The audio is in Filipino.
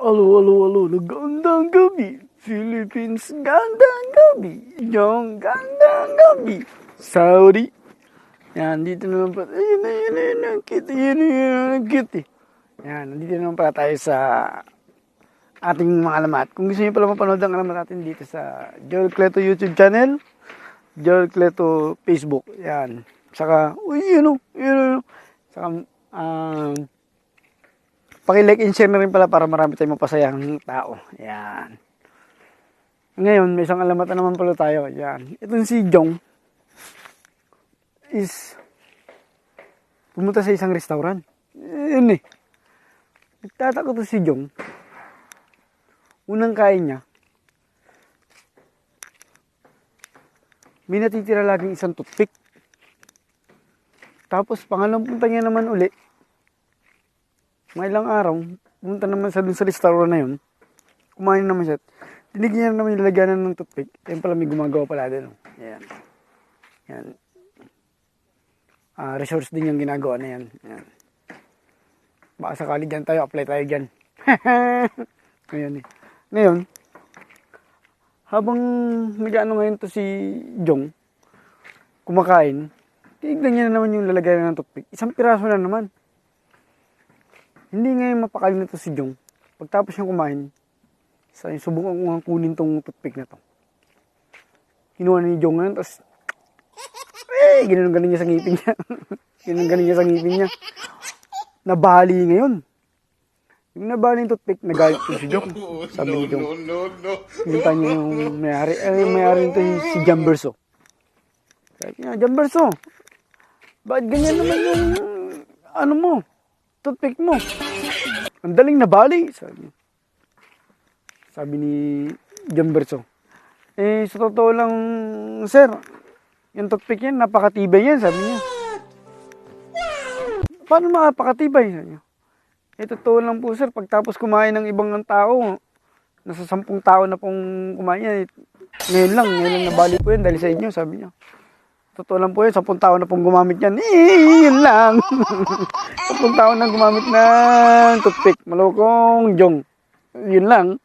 Alo, alo, alo, gandang gabi. Philippines, gandang gabi. Yung gandang gabi. Saudi. Yan, dito naman pa. Ayun, ang cute. Ang cute. Yan, nandito naman pala tayo sa ating mga alamat. Kung gusto niyo pala mapanood ang alamat natin dito sa Joel Cleto YouTube channel, Joel Cleto Facebook. Yan. Saka, Saka, paki-like and share na rin pala para marami tayong mapasayang tao. Yan. Ngayon, may isang alamat na naman pala tayo. Yan. Itong si Jong is pumunta sa isang restaurant. Yun eh. Nagtataka to si Jong. Unang kain niya, may natitira laging isang toothpick. Tapos pangalawang punta niya naman uli, mga ilang araw, pumunta naman sa dun sa restaurant na yun, kumain naman siya. Tinigyan niya naman yung lalagyanan ng toothpick. Yan pala may gumagawa pala din. Yan. Yan. Resource din yung ginagawa na yan. Yan. Baka sakali dyan tayo, apply tayo dyan. Ngayon eh. Ngayon, habang nag-ano ngayon to si Jong, kumakain, tignan niya na naman yung lalagyan ng toothpick. Isang piraso na naman. Hindi ngayon mapakain na to si Jong. Pagtapos niyang kumain, subukan ko nga kunin tong toothpick na to. Kinuha ni Jong ngayon, tapos, ginanong-galing niya sa ngipin niya. Ginanong-galing niya sa ngipin niya. Nabali ngayon. Yung nabali yung toothpick, nagalit ko si Jong. Sabi ni Jong. Hinta niya yung may-ari. Yung may-ari nito si Jamberso. Sabi niya, Jamberso, bakit ganyan naman yung, toothpick mo? Ang daling nabali. Sabi ni Jamberso. Sa totoo lang, sir, yung toothpick yan, napakatibay yan, sabi niya. Paano makapakatibay? Sabi niya. Totoo lang po, sir, pagtapos kumain ng ibang tao, nasa 10 tao na pong kumain yan, ngayon lang nabali po yan dahil sa inyo, sabi niya. Totoo lang po yun, 10 tao na pong gumamit yan. Yun lang. 10 tao na gumamit ng toothpick. Malokong Jong. Yun lang.